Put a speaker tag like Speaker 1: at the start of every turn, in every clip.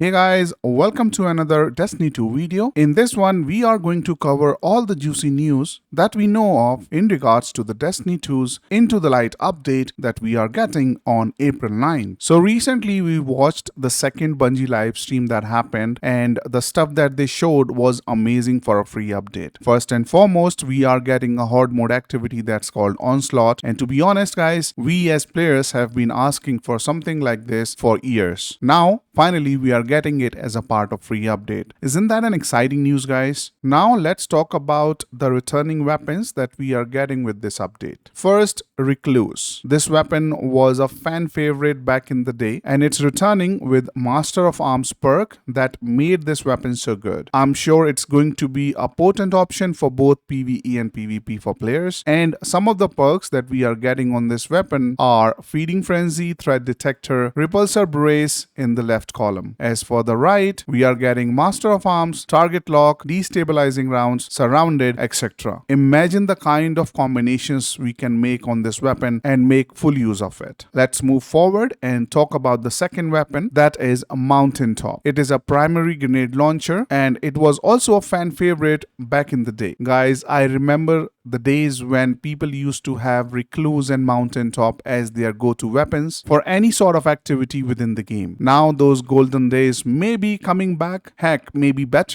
Speaker 1: Hey guys, welcome to another Destiny 2 video. In this one, we are going to cover all the juicy news that we know of in regards to the Destiny 2's Into the Light update that we are getting on April 9. So recently we watched the second Bungie live stream that happened, and the stuff that they showed was amazing for a free update. First and foremost, we are getting a horde mode activity that's called Onslaught, and to be honest guys, we as players have been asking for something like this for years. Now, finally, we are getting it as a part of free update. Isn't that an exciting news, guys? Now let's talk about the returning weapons that we are getting with this update. First, Recluse. This weapon was a fan favorite back in the day, and it's returning with Master of Arms perk that made this weapon so good. I'm sure it's going to be a potent option for both PvE and PvP for players, and some of the perks that we are getting on this weapon are Feeding Frenzy, Threat Detector, Repulsor Brace in the left column. As for the right, we are getting Master of Arms, Target Lock, Destabilizing Rounds, Surrounded, etc. Imagine the kind of combinations we can make on this weapon and make full use of it. Let's move forward and talk about the second weapon, that is a Mountaintop. It is a primary grenade launcher and it was also a fan favorite back in the day. Guys, I remember the days when people used to have Recluse and Mountaintop as their go-to weapons for any sort of activity within the game. Now those golden days may be coming back, heck, maybe better,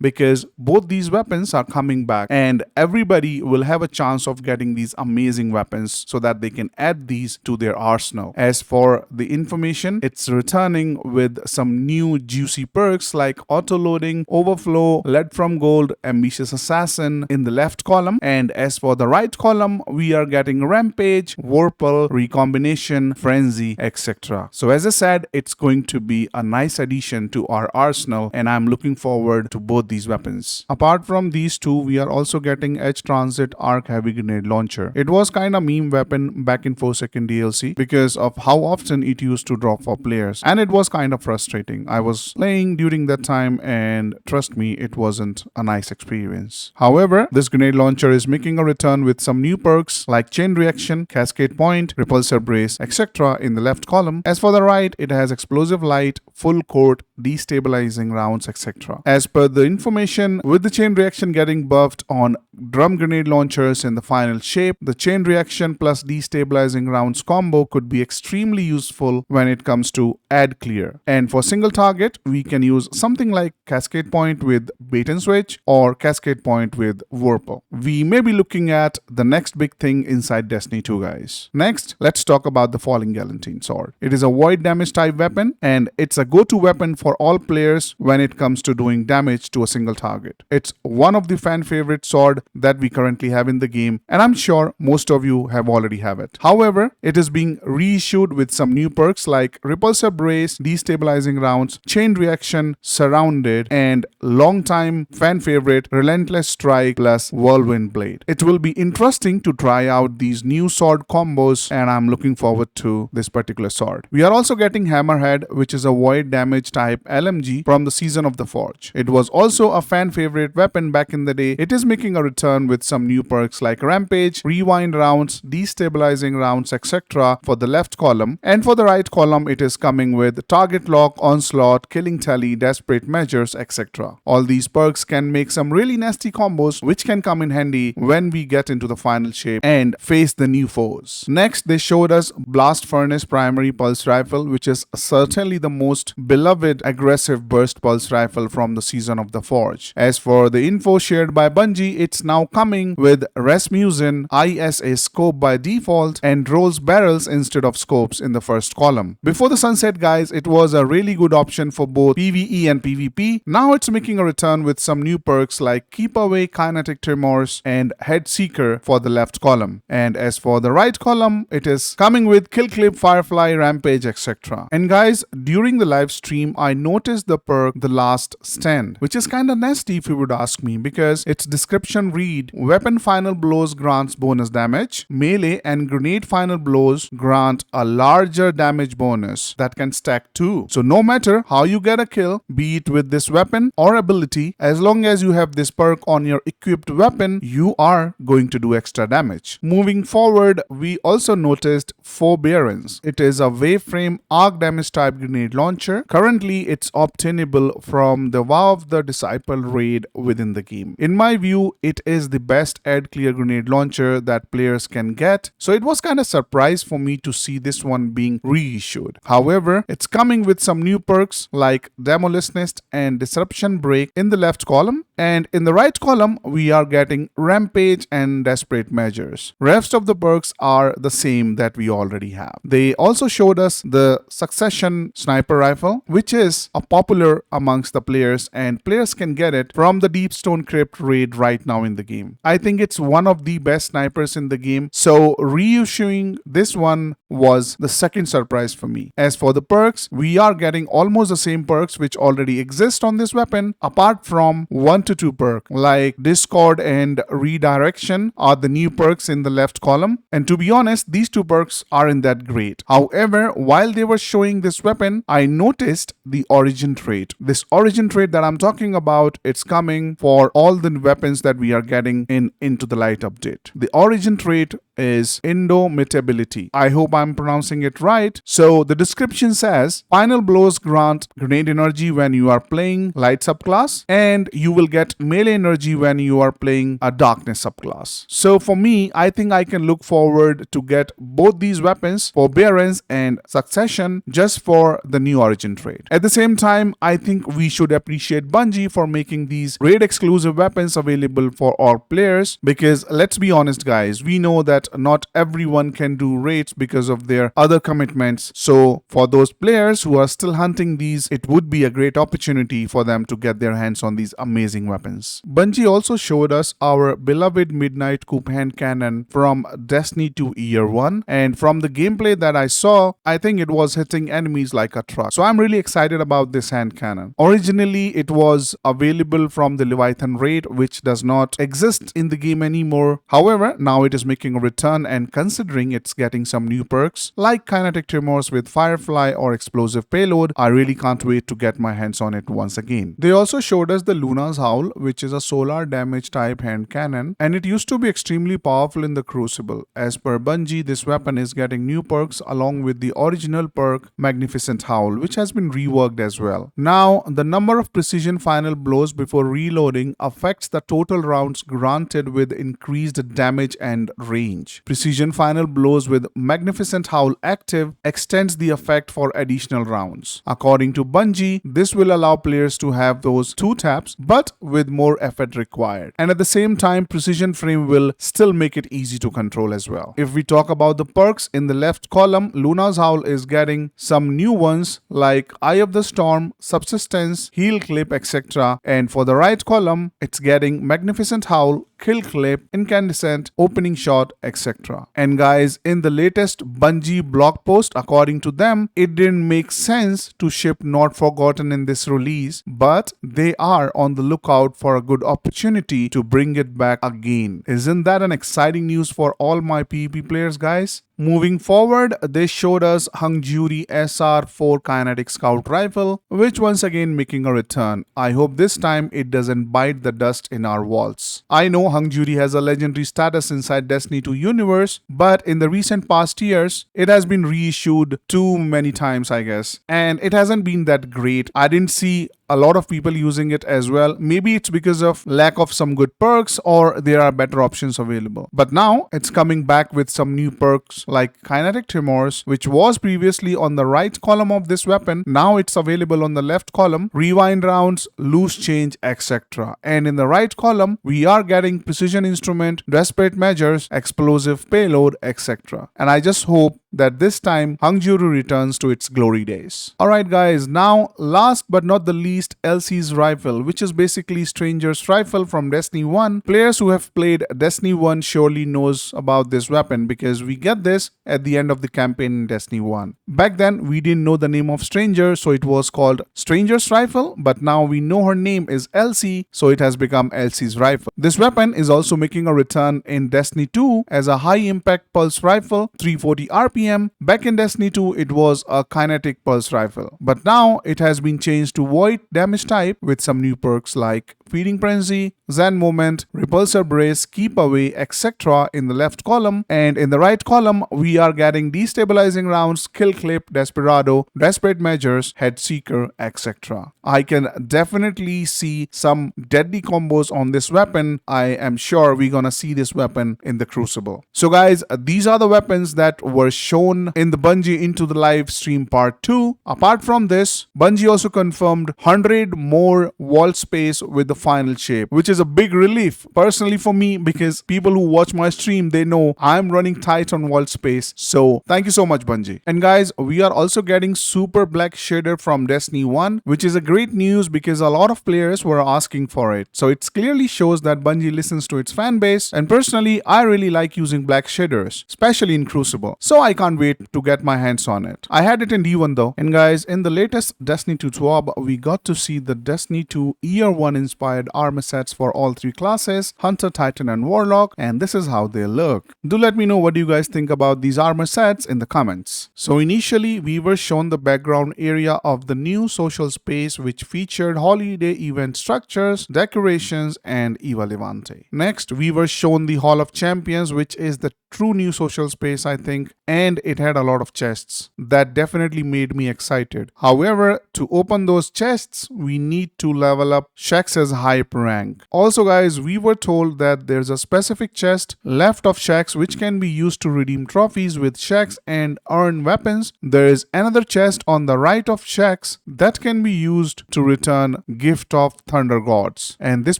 Speaker 1: because both these weapons are coming back and everybody will have a chance of getting these amazing weapons so that they can add these to their arsenal. As for the information, it's returning with some new juicy perks like auto-loading, overflow, lead from gold, ambitious assassin in the left column, and as for the right column, we are getting Rampage, Vorpal, Recombination, Frenzy, etc. So as I said, it's going to be a nice addition to our arsenal and I'm looking forward to both these weapons. Apart from these two, we are also getting Edge Transit Arc Heavy Grenade Launcher. It was kind of meme weapon back in 4-second DLC because of how often it used to drop for players, and it was kind of frustrating. I was playing during that time and trust me, it wasn't a nice experience. However, this grenade launcher is making a return with some new perks like Chain Reaction, Cascade Point, Repulsor Brace, etc. in the left column. As for the right, it has Explosive Light, Full Court, Destabilizing Rounds, etc. As per the information, with the Chain Reaction getting buffed on drum grenade launchers in the final shape, the Chain Reaction plus Destabilizing Rounds combo could be extremely useful when it comes to ad clear. And for single target, we can use something like Cascade Point with Bait and Switch or Cascade Point with Vorpal. We may be looking at the next big thing inside Destiny 2, guys. Next, let's talk about the Falling Galantine Sword. It is a void damage type weapon and it's a go-to weapon for all players when it comes to doing damage to a single target. It's one of the fan favorite sword that we currently have in the game, and I'm sure most of you have already have it. However, it is being reissued with some new perks like Repulsor Brace, Destabilizing Rounds, Chain Reaction, Surrounded, and long-time fan favorite Relentless Strike plus Whirlwind Blade. It will be interesting to try out these new sword combos and I'm looking forward to this particular sword. We are also getting Hammerhead, which is a void damage type LMG from the Season of the Forge. It was also a fan favorite weapon back in the day. It is making a return with some new perks like Rampage, Rewind Rounds, Destabilizing Rounds, etc. for the left column, and for the right column it is coming with Target Lock, Onslaught, Killing Tally, Desperate Measures, etc. All these perks can make some really nasty combos which can come in handy when we get into the final shape and face the new foes. Next, they showed us Blast Furnace Primary Pulse Rifle, which is certainly the most beloved aggressive burst pulse rifle from the Season of the Forge. As for the info shared by Bungie, it's now coming with Rasmussen ISA scope by default and rolls barrels instead of scopes in the first column. Before the sunset, guys, it was a really good option for both PvE and PvP. Now it's making a return with some new perks like Keep Away Kinetic Tremors and Head Seeker for the left column. And as for the right column, it is coming with Kill Clip, Firefly, Rampage, etc. And guys, during the live stream, I noticed the perk The Last Stand, which is kinda nasty if you would ask me, because its description read, Weapon Final Blows grants bonus damage, melee and grenade final blows grant a larger damage bonus that can stack too. So no matter how you get a kill, be it with this weapon or ability, as long as you have this perk on your equipped weapon, you are going to do extra damage. Moving forward, we also noticed Forbearance. It is a waveframe arc damage type grenade launcher. Currently, Currently, it's obtainable from the Vow of the Disciple raid within the game. In my view, it is the best add clear grenade launcher that players can get, so it was kind of surprise for me to see this one being reissued. However, it's coming with some new perks like Demolist and Disruption Break in the left column, and in the right column we are getting Rampage and Desperate Measures. Rest of the perks are the same that we already have. They also showed us the Succession Sniper Rifle, which is popular amongst the players, and players can get it from the Deepstone Crypt raid right now in the game. I think it's one of the best snipers in the game, so reissuing this one was the second surprise for me. As for the perks, we are getting almost the same perks which already exist on this weapon, apart from 1 to 2 perks like Discord and Redirection are the new perks in the left column, and to be honest, these 2 perks aren't that great. However, while they were showing this weapon, I noticed the origin trait. This origin trait that I'm talking about, it's coming for all the weapons that we are getting in Into the Light update. The origin trait is Indomitability. I hope I'm pronouncing it right. So the description says, final blows grant grenade energy when you are playing light subclass, and you will get melee energy when you are playing a darkness subclass. So for me, I think I can look forward to get both these weapons, Forbearance and Succession, just for the new origin trait. At the same time, I think we should appreciate Bungie for making these raid exclusive weapons available for all players, because let's be honest guys, we know that not everyone can do raids because of their other commitments. So for those players who are still hunting these, it would be a great opportunity for them to get their hands on these amazing weapons. Bungie also showed us our beloved Midnight Coupe hand cannon from Destiny 2 Year 1, and from the gameplay that I saw, I think it was hitting enemies like a truck. So I'm really excited about this hand cannon. Originally, it was available from the Leviathan raid, which does not exist in the game anymore. However, now it is making a return, and considering it's getting some new perks like Kinetic Tremors with Firefly or Explosive Payload, I really can't wait to get my hands on it once again. They also showed us the Luna's Howl, which is a solar damage type hand cannon, and it used to be extremely powerful in the Crucible. As per Bungie, this weapon is getting new perks along with the original perk Magnificent Howl, which has been reworked as well. Now, the number of precision final blows before reloading affects the total rounds granted with increased damage and range. Precision final blows with Magnificent Howl active extends the effect for additional rounds. According to Bungie, this will allow players to have those 2 taps but with more effort required. And at the same time, Precision Frame will still make it easy to control as well. If we talk about the perks in the left column, Luna's Howl is getting some new ones like Eye of the Storm, Subsistence, Heal Clip, etc. And for the right column, it's getting Magnificent Howl, Kill Clip, Incandescent, Opening Shot, etc. And guys, in the latest Bungie blog post, according to them, it didn't make sense to ship Not Forgotten in this release, but they are on the lookout for a good opportunity to bring it back again. Isn't that an exciting news for all my PvP players, guys? Moving forward, they showed us Hungjury SR4 Kinetic Scout Rifle, which once again making a return. I hope this time it doesn't bite the dust in our vaults. I know Hungjury has a legendary status inside Destiny 2 universe, but in the recent past years, it has been reissued too many times, I guess, and it hasn't been that great. I didn't see a lot of people using it as well. Maybe it's because of lack of some good perks, or there are better options available. But now it's coming back with some new perks like Kinetic Tremors, which was previously on the right column of this weapon. Now it's available on the left column, Rewind Rounds, Loose Change, etc. And in the right column, we are getting Precision Instrument, Desperate Measures, Explosive Payload, etc. And I just hope that this time Hungjury returns to its glory days. Alright guys, now last but not the least, LC's Rifle, which is basically Stranger's Rifle from Destiny 1. Players who have played Destiny 1 surely knows about this weapon because we get this at the end of the campaign in Destiny 1. Back then, we didn't know the name of Stranger, so it was called Stranger's Rifle, but now we know her name is LC, so it has become LC's Rifle. This weapon is also making a return in Destiny 2 as a high impact pulse rifle, 340 RPM. Back in Destiny 2, it was a kinetic pulse rifle, but now it has been changed to void damage type with some new perks like Feeding Frenzy, Zen Moment, Repulsor Brace, Keep Away, etc. in the left column, and in the right column we are getting Destabilizing Rounds, Kill Clip, Desperado, Desperate Measures, Head Seeker, etc. I can definitely see some deadly combos on this weapon. I am sure we're gonna see this weapon in the Crucible. So guys, these are the weapons that were shown in the Bungie Into the Live stream part 2. Apart from this, Bungie also confirmed 100 more wall space with the final shape, which is a big relief personally for me, because people who watch my stream, they know I'm running tight on wall space. So thank you so much, Bungie. And guys, we are also getting Super Black Shader from Destiny 1, which is a great news because a lot of players were asking for it. So it clearly shows that Bungie listens to its fan base, and personally I really like using black shaders, especially in Crucible. So I can't wait to get my hands on it. I had it in D1 though. And guys, in the latest Destiny 2 swab, we got to see the Destiny 2 Year 1 inspired armor sets for all three classes, Hunter, Titan and Warlock, and this is how they look. Do let me know what you guys think about these armor sets in the comments. So initially we were shown the background area of the new social space, which featured holiday event structures, decorations and Eva Levante. Next we were shown the Hall of Champions, which is the true new social space I think, and it had a lot of chests. That definitely made me excited. However, to open those chests we need to level up Shax's hype rank. Also guys, we were told that there's a specific chest left of Shax which can be used to redeem trophies with Shax and earn weapons. There is another chest on the right of Shax that can be used to return Gift of Thunder Gods, and this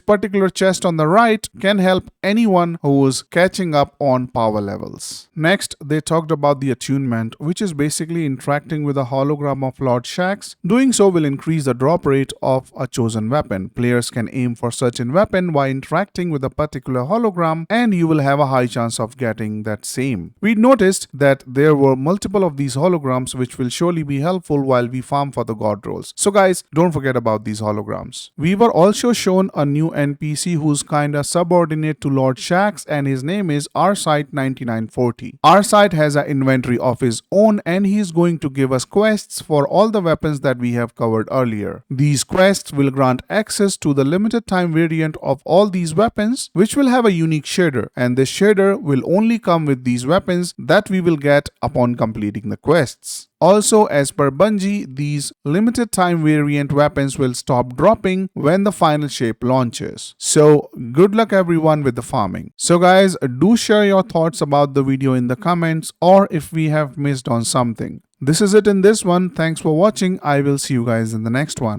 Speaker 1: particular chest on the right can help anyone who is catching up on power levels. Next, they talked about the attunement, which is basically interacting with a hologram of Lord Shax. Doing so will increase the drop rate of a chosen weapon. Players can aim for certain weapon while interacting with a particular hologram, and you will have a high chance of getting that same. We noticed that there were multiple of these holograms, which will surely be helpful while we farm for the god rolls. So guys, don't forget about these holograms. We were also shown a new NPC who's kinda subordinate to Lord Shax, and his name is Arsight 9940. Arsight has an inventory of his own, and he is going to give us quests for all the weapons that we have covered earlier. These quests will grant access to the limited time variant of all these weapons, which will have a unique shader, and this shader will only come with these weapons that we will get upon completing the quests. Also, as per Bungie, these limited time variant weapons will stop dropping when the final shape launches. So good luck everyone with the farming. So guys, do share your thoughts about the video in the comments, or if we have missed on something. This is it in this one. Thanks for watching. I will see you guys in the next one.